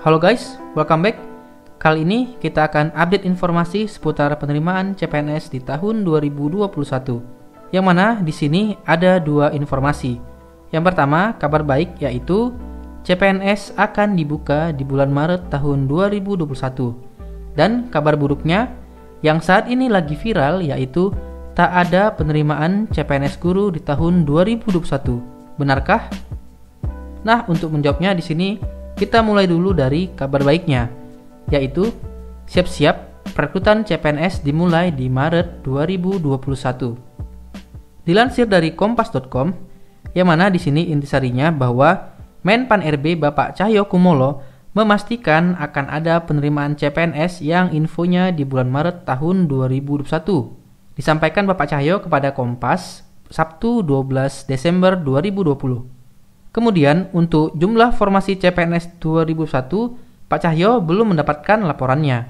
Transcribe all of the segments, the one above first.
Halo guys, welcome back. Kali ini kita akan update informasi seputar penerimaan CPNS di tahun 2021. Yang mana di sini ada dua informasi. Yang pertama, kabar baik yaitu CPNS akan dibuka di bulan Maret tahun 2021. Dan kabar buruknya yang saat ini lagi viral yaitu tak ada penerimaan CPNS guru di tahun 2021. Benarkah? Nah, untuk menjawabnya di sini kita mulai dulu dari kabar baiknya, yaitu siap-siap perekrutan CPNS dimulai di Maret 2021. Dilansir dari kompas.com, yang mana di sini intisarinya bahwa Menpan RB Bapak Cahyokumolo memastikan akan ada penerimaan CPNS yang infonya di bulan Maret tahun 2021. Disampaikan Bapak Cahyo kepada Kompas Sabtu 12 Desember 2020. Kemudian untuk jumlah formasi CPNS 2001, Pak Cahyo belum mendapatkan laporannya.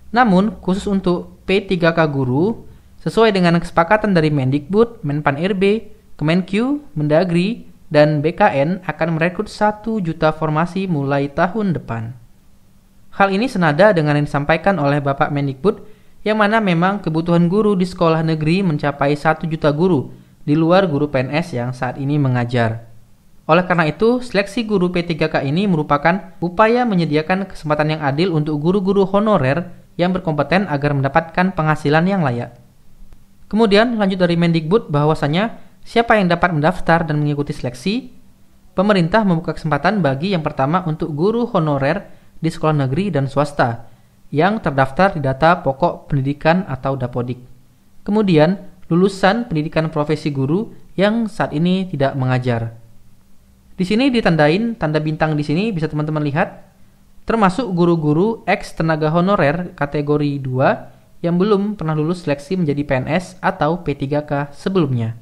Namun khusus untuk P3K guru, sesuai dengan kesepakatan dari Mendikbud, Menpan RB, Kemenkyu, Mendagri, dan BKN akan merekrut 1 juta formasi mulai tahun depan. Hal ini senada dengan yang disampaikan oleh Bapak Mendikbud, yang mana memang kebutuhan guru di sekolah negeri mencapai 1 juta guru, di luar guru PNS yang saat ini mengajar. Oleh karena itu, seleksi guru P3K ini merupakan upaya menyediakan kesempatan yang adil untuk guru-guru honorer yang berkompeten agar mendapatkan penghasilan yang layak. Kemudian lanjut dari Mendikbud bahwasanya siapa yang dapat mendaftar dan mengikuti seleksi, pemerintah membuka kesempatan bagi yang pertama untuk guru honorer di sekolah negeri dan swasta yang terdaftar di data pokok pendidikan atau Dapodik. Kemudian lulusan pendidikan profesi guru yang saat ini tidak mengajar. Di sini ditandain tanda bintang di sini bisa teman-teman lihat, termasuk guru-guru ex tenaga honorer kategori 2 yang belum pernah lulus seleksi menjadi PNS atau P3K sebelumnya.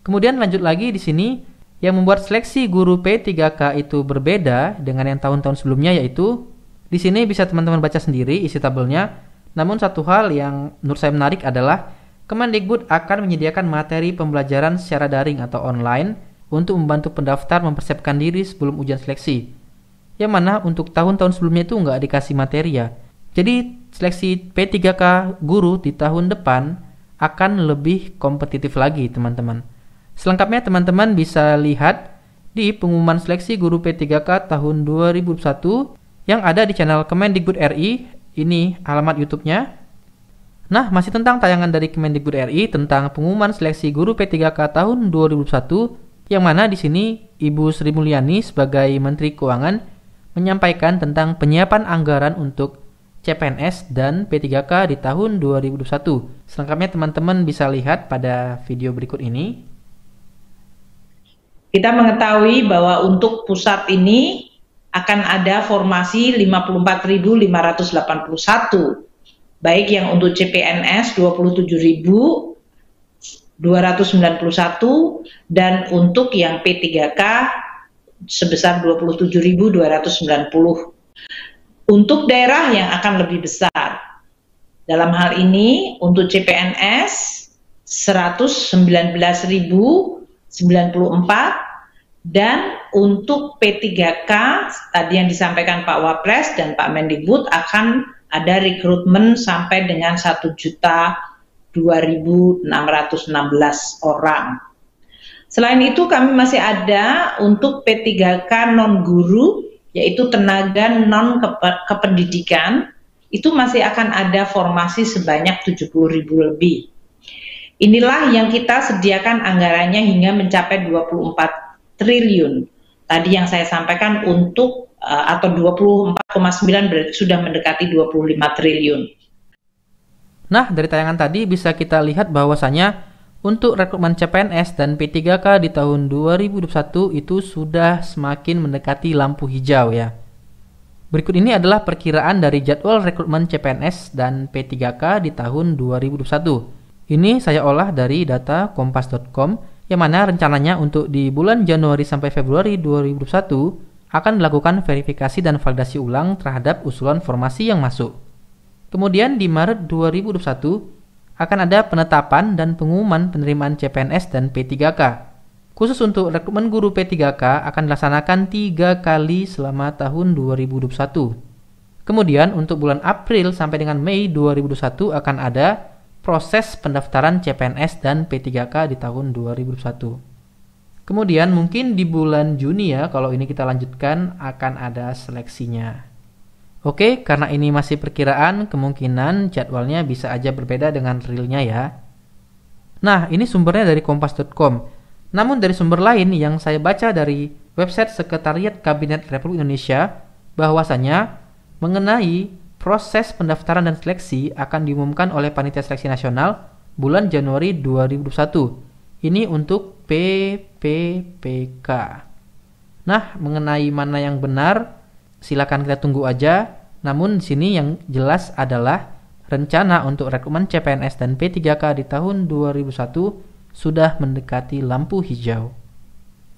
Kemudian lanjut lagi di sini yang membuat seleksi guru P3K itu berbeda dengan yang tahun-tahun sebelumnya yaitu di sini bisa teman-teman baca sendiri isi tabelnya. Namun satu hal yang menurut saya menarik adalah Kemendikbud akan menyediakan materi pembelajaran secara daring atau online untuk membantu pendaftar mempersiapkan diri sebelum ujian seleksi. Yang mana untuk tahun-tahun sebelumnya itu nggak dikasih materi ya. Jadi seleksi P3K guru di tahun depan akan lebih kompetitif lagi teman-teman. Selengkapnya teman-teman bisa lihat di pengumuman seleksi guru P3K tahun 2021 yang ada di channel Kemendikbud RI. Ini alamat YouTube-nya. Nah, masih tentang tayangan dari Kemendikbud RI tentang pengumuman seleksi guru P3K tahun 2021, yang mana di sini Ibu Sri Mulyani sebagai Menteri Keuangan menyampaikan tentang penyiapan anggaran untuk CPNS dan P3K di tahun 2021. Selengkapnya teman-teman bisa lihat pada video berikut ini. Kita mengetahui bahwa untuk pusat ini akan ada formasi 54.581, baik yang untuk CPNS 27.291 dan untuk yang P3K sebesar 27.290. Untuk daerah yang akan lebih besar, dalam hal ini untuk CPNS 119.094 dan untuk P3K tadi yang disampaikan Pak Wapres dan Pak Mendikbud akan ada rekrutmen sampai dengan 1.2.616 orang. Selain itu kami masih ada untuk P3K non-guru, yaitu tenaga non-kependidikan, itu masih akan ada formasi sebanyak 70.000 lebih. Inilah yang kita sediakan anggarannya hingga mencapai 24 triliun. Tadi yang saya sampaikan untuk atau 24,9 berarti sudah mendekati 25 triliun. Nah, dari tayangan tadi bisa kita lihat bahwasanya untuk rekrutmen CPNS dan P3K di tahun 2021 itu sudah semakin mendekati lampu hijau ya. Berikut ini adalah perkiraan dari jadwal rekrutmen CPNS dan P3K di tahun 2021. Ini saya olah dari data kompas.com yang mana rencananya untuk di bulan Januari sampai Februari 2021 akan dilakukan verifikasi dan validasi ulang terhadap usulan formasi yang masuk. Kemudian di Maret 2021 akan ada penetapan dan pengumuman penerimaan CPNS dan P3K. Khusus untuk rekrutmen guru P3K akan dilaksanakan 3 kali selama tahun 2021. Kemudian untuk bulan April sampai dengan Mei 2021 akan ada proses pendaftaran CPNS dan P3K di tahun 2021. Kemudian mungkin di bulan Juni ya, kalau ini kita lanjutkan akan ada seleksinya. Oke, karena ini masih perkiraan, kemungkinan jadwalnya bisa aja berbeda dengan realnya ya. Nah, ini sumbernya dari kompas.com. Namun dari sumber lain yang saya baca dari website Sekretariat Kabinet Republik Indonesia, bahwasanya mengenai proses pendaftaran dan seleksi akan diumumkan oleh Panitia Seleksi Nasional bulan Januari 2021. Ini untuk PPPK. Nah, mengenai mana yang benar, silakan kita tunggu aja. Namun di sini yang jelas adalah rencana untuk rekrutmen CPNS dan P3K di tahun 2021 sudah mendekati lampu hijau.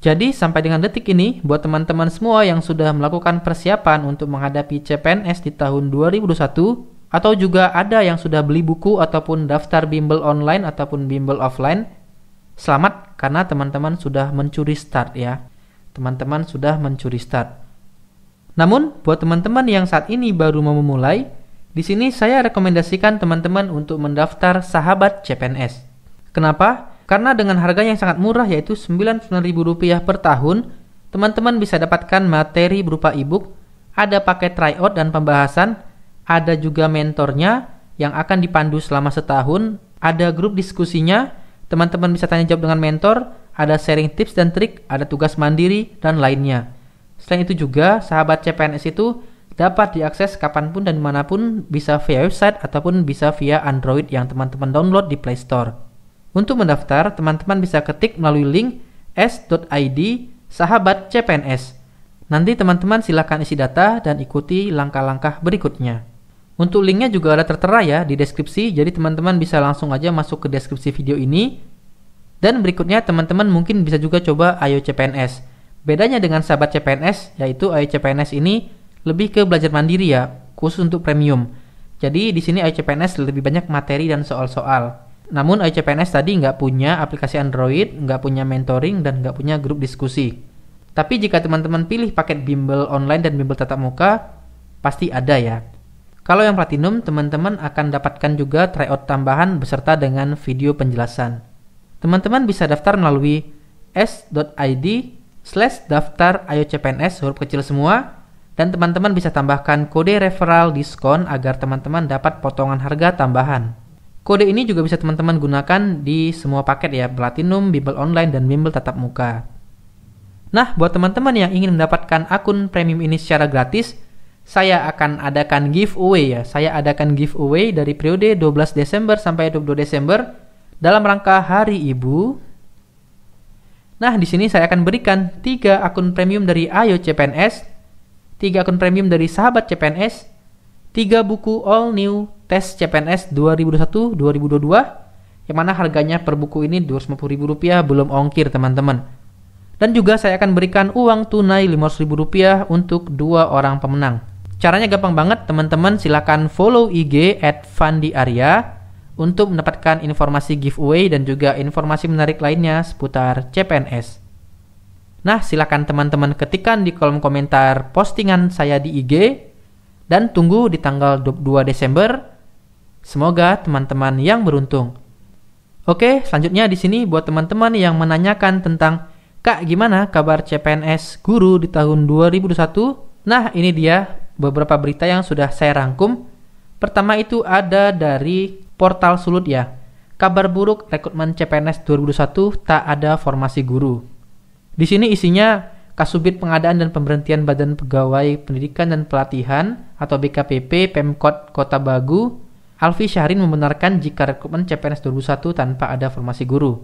Jadi sampai dengan detik ini, buat teman-teman semua yang sudah melakukan persiapan untuk menghadapi CPNS di tahun 2021, atau juga ada yang sudah beli buku ataupun daftar bimbel online ataupun bimbel offline, selamat karena teman-teman sudah mencuri start ya. Teman-teman sudah mencuri start. Namun, buat teman-teman yang saat ini baru mau memulai, di sini saya rekomendasikan teman-teman untuk mendaftar Sahabat CPNS. Kenapa? Karena dengan harga yang sangat murah yaitu Rp99.000 per tahun, teman-teman bisa dapatkan materi berupa e-book, ada paket tryout dan pembahasan, ada juga mentornya yang akan dipandu selama setahun, ada grup diskusinya, teman-teman bisa tanya jawab dengan mentor, ada sharing tips dan trik, ada tugas mandiri, dan lainnya. Selain itu juga, Sahabat CPNS itu dapat diakses kapanpun dan dimanapun, bisa via website ataupun bisa via Android yang teman-teman download di Play Store. Untuk mendaftar, teman-teman bisa ketik melalui link s.id Sahabat CPNS. Nanti teman-teman silakan isi data dan ikuti langkah-langkah berikutnya. Untuk linknya juga ada tertera ya di deskripsi, jadi teman-teman bisa langsung aja masuk ke deskripsi video ini. Dan berikutnya teman-teman mungkin bisa juga coba Ayo CPNS. Bedanya dengan Sahabat CPNS, yaitu Ayo CPNS ini lebih ke belajar mandiri ya, khusus untuk premium. Jadi di sini Ayo CPNS lebih banyak materi dan soal-soal. Namun Ayo CPNS tadi nggak punya aplikasi Android, nggak punya mentoring, dan nggak punya grup diskusi. Tapi jika teman-teman pilih paket bimbel online dan bimbel tatap muka, pasti ada ya. Kalau yang platinum, teman-teman akan dapatkan juga tryout tambahan beserta dengan video penjelasan. Teman-teman bisa daftar melalui s.id/daftar Ayo CPNS huruf kecil semua, dan teman-teman bisa tambahkan kode referral diskon agar teman-teman dapat potongan harga tambahan. Kode ini juga bisa teman-teman gunakan di semua paket ya, Platinum, bimbel online, dan bimbel tatap muka. Nah, buat teman-teman yang ingin mendapatkan akun premium ini secara gratis, saya akan adakan giveaway ya. Saya adakan giveaway dari periode 12 Desember sampai 22 Desember dalam rangka Hari Ibu. Nah, di sini saya akan berikan 3 akun premium dari Ayo CPNS, 3 akun premium dari Sahabat CPNS, 3 buku all new tes CPNS 2021-2022 yang mana harganya per buku ini Rp250.000 belum ongkir teman-teman. Dan juga saya akan berikan uang tunai Rp500.000 untuk 2 orang pemenang. Caranya gampang banget teman-teman, silakan follow IG @fandiarya untuk mendapatkan informasi giveaway dan juga informasi menarik lainnya seputar CPNS. Nah, silakan teman-teman ketikkan di kolom komentar postingan saya di IG dan tunggu di tanggal 22 Desember. Semoga teman-teman yang beruntung. Oke, selanjutnya di sini buat teman-teman yang menanyakan tentang Kak, gimana kabar CPNS guru di tahun 2021? Nah, ini dia beberapa berita yang sudah saya rangkum. Pertama itu ada dari portal Sulut ya. Kabar buruk rekrutmen CPNS 2021 tak ada formasi guru. Di sini isinya Kasubit Pengadaan dan Pemberhentian Badan Pegawai Pendidikan dan Pelatihan atau BKPP Pemkot Kota Bagu, Alfi Syahrin membenarkan jika rekrutmen CPNS 2021 tanpa ada formasi guru.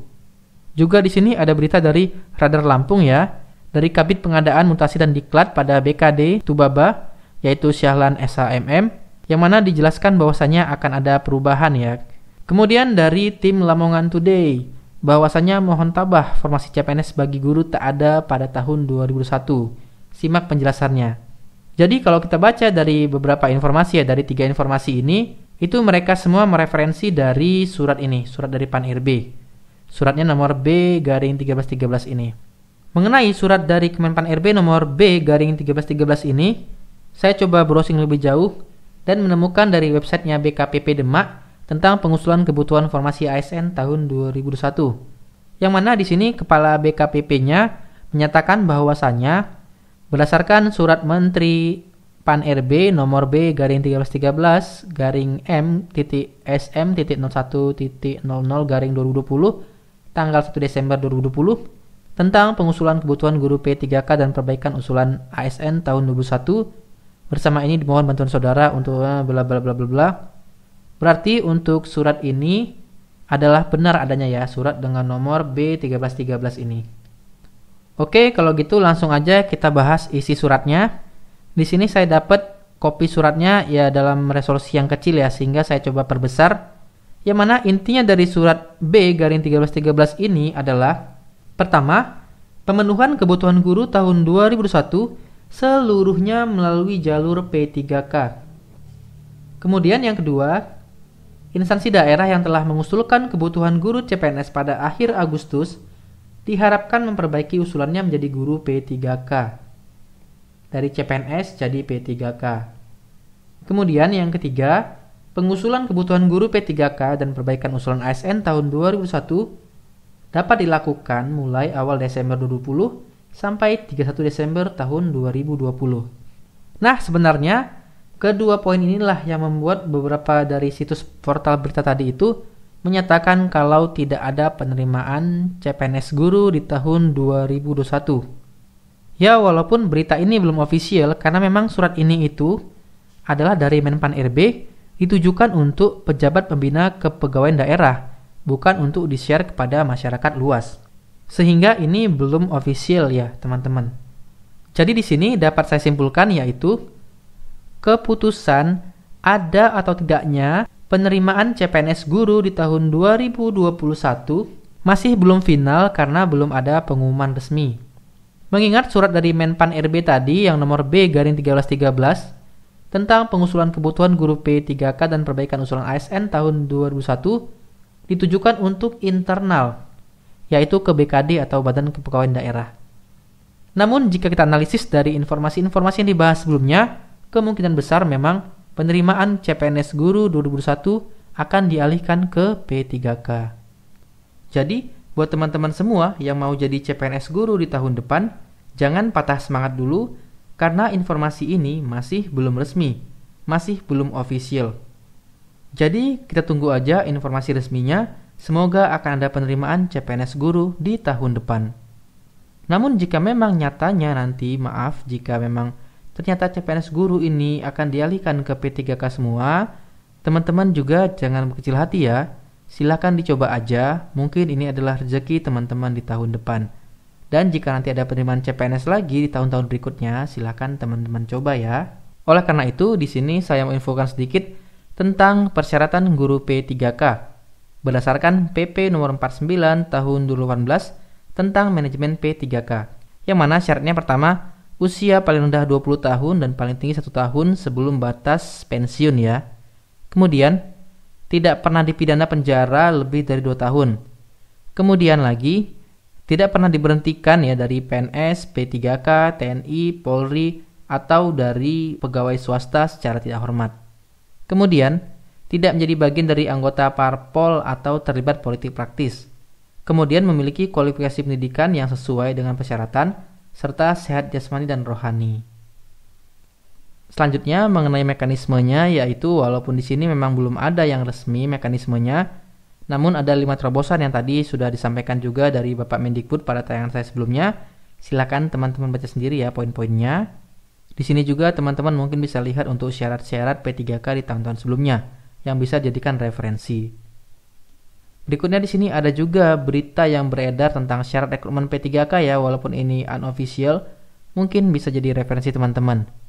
Juga di sini ada berita dari Radar Lampung ya, dari Kabid Pengadaan Mutasi dan Diklat pada BKD Tubaba, yaitu Syahlan SHMM, yang mana dijelaskan bahwasanya akan ada perubahan ya. Kemudian dari tim Lamongan Today, bahwasanya mohon tabah formasi CPNS bagi guru tak ada pada tahun 2021. Simak penjelasannya. Jadi kalau kita baca dari beberapa informasi ya, dari 3 informasi ini, itu mereka semua mereferensi dari surat ini, surat dari Pan-IRB. Suratnya nomor B-1313 ini. Mengenai surat dari Kemenpan RB nomor B-1313 ini, saya coba browsing lebih jauh dan menemukan dari websitenya BKPP Demak tentang pengusulan kebutuhan formasi ASN tahun 2021. Yang mana di sini Kepala BKPP-nya menyatakan bahwasannya berdasarkan surat Menteri Pan RB nomor B-13-M.SM.01.00/2020 tanggal 1 Desember 2020 tentang pengusulan kebutuhan guru P3K dan perbaikan usulan ASN tahun 2021. Bersama ini dimohon bantuan saudara untuk bla bla bla bla bla. Berarti untuk surat ini adalah benar adanya ya, surat dengan nomor B1313 ini. Oke, kalau gitu langsung aja kita bahas isi suratnya. Di sini saya dapat kopi suratnya ya dalam resolusi yang kecil ya, sehingga saya coba perbesar. Yang mana intinya dari surat B-1313 ini adalah pertama, pemenuhan kebutuhan guru tahun 2021 seluruhnya melalui jalur P3K. Kemudian yang kedua, instansi daerah yang telah mengusulkan kebutuhan guru CPNS pada akhir Agustus diharapkan memperbaiki usulannya menjadi guru P3K. Dari CPNS jadi P3K. Kemudian yang ketiga, pengusulan kebutuhan guru P3K dan perbaikan usulan ASN tahun 2021 dapat dilakukan mulai awal Desember 2020 sampai 31 Desember tahun 2020. Nah, sebenarnya kedua poin inilah yang membuat beberapa dari situs portal berita tadi itu menyatakan kalau tidak ada penerimaan CPNS guru di tahun 2021. Ya, walaupun berita ini belum ofisial karena memang surat ini itu adalah dari Menpan RB ditujukan untuk pejabat pembina kepegawaian daerah, bukan untuk di-share kepada masyarakat luas. Sehingga ini belum official ya, teman-teman. Jadi di sini dapat saya simpulkan yaitu keputusan ada atau tidaknya penerimaan CPNS guru di tahun 2021 masih belum final karena belum ada pengumuman resmi. Mengingat surat dari Menpan RB tadi yang nomor B-1313 tentang pengusulan kebutuhan guru P3K dan perbaikan usulan ASN tahun 2021 ditujukan untuk internal, yaitu ke BKD atau Badan Kepegawaian Daerah. Namun jika kita analisis dari informasi-informasi yang dibahas sebelumnya, kemungkinan besar memang penerimaan CPNS guru 2021 akan dialihkan ke P3K. Jadi, buat teman-teman semua yang mau jadi CPNS guru di tahun depan, jangan patah semangat dulu karena informasi ini masih belum resmi, masih belum official. Jadi kita tunggu aja informasi resminya, semoga akan ada penerimaan CPNS guru di tahun depan. Namun jika memang nyatanya nanti, jika memang ternyata CPNS guru ini akan dialihkan ke P3K semua, teman-teman juga jangan berkecil hati ya. Silahkan dicoba aja, mungkin ini adalah rezeki teman-teman di tahun depan. Dan jika nanti ada penerimaan CPNS lagi di tahun-tahun berikutnya, silahkan teman-teman coba ya. Oleh karena itu, di sini saya mau infokan sedikit tentang persyaratan guru P3K berdasarkan PP nomor 49 tahun 2018 tentang manajemen P3K. Yang mana syaratnya pertama, usia paling rendah 20 tahun dan paling tinggi 1 tahun sebelum batas pensiun ya. Kemudian, tidak pernah dipidana penjara lebih dari 2 tahun. Kemudian lagi, tidak pernah diberhentikan ya dari PNS, P3K, TNI, Polri, atau dari pegawai swasta secara tidak hormat. Kemudian, tidak menjadi bagian dari anggota parpol atau terlibat politik praktis. Kemudian memiliki kualifikasi pendidikan yang sesuai dengan persyaratan, serta sehat jasmani dan rohani. Selanjutnya mengenai mekanismenya, yaitu walaupun di sini memang belum ada yang resmi mekanismenya, namun ada 5 terobosan yang tadi sudah disampaikan juga dari Bapak Mendikbud pada tayangan saya sebelumnya. Silakan teman-teman baca sendiri ya poin-poinnya. Di sini juga teman-teman mungkin bisa lihat untuk syarat-syarat P3K di tahun-tahun sebelumnya yang bisa jadikan referensi. Berikutnya di sini ada juga berita yang beredar tentang syarat rekrutmen P3K ya, walaupun ini unofficial, mungkin bisa jadi referensi teman-teman.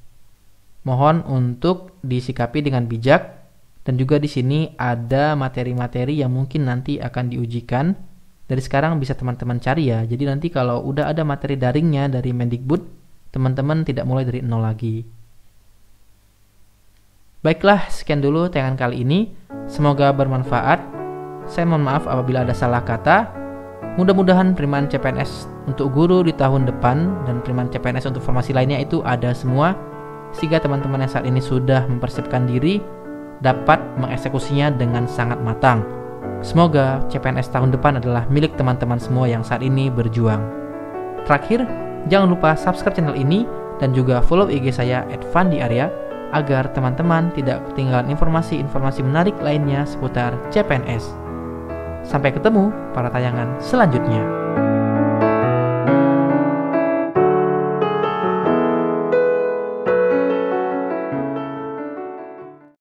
Mohon untuk disikapi dengan bijak, dan juga di sini ada materi-materi yang mungkin nanti akan diujikan. Dari sekarang bisa teman-teman cari ya. Jadi nanti kalau udah ada materi daringnya dari Mendikbud, teman-teman tidak mulai dari nol lagi. Baiklah, sekian dulu tayangan kali ini. Semoga bermanfaat. Saya mohon maaf apabila ada salah kata. Mudah-mudahan penerimaan CPNS untuk guru di tahun depan dan penerimaan CPNS untuk formasi lainnya itu ada semua, sehingga teman-teman yang saat ini sudah mempersiapkan diri dapat mengeksekusinya dengan sangat matang. Semoga CPNS tahun depan adalah milik teman-teman semua yang saat ini berjuang. Terakhir, jangan lupa subscribe channel ini dan juga follow IG saya @fandiarya agar teman-teman tidak ketinggalan informasi-informasi menarik lainnya seputar CPNS. Sampai ketemu pada tayangan selanjutnya.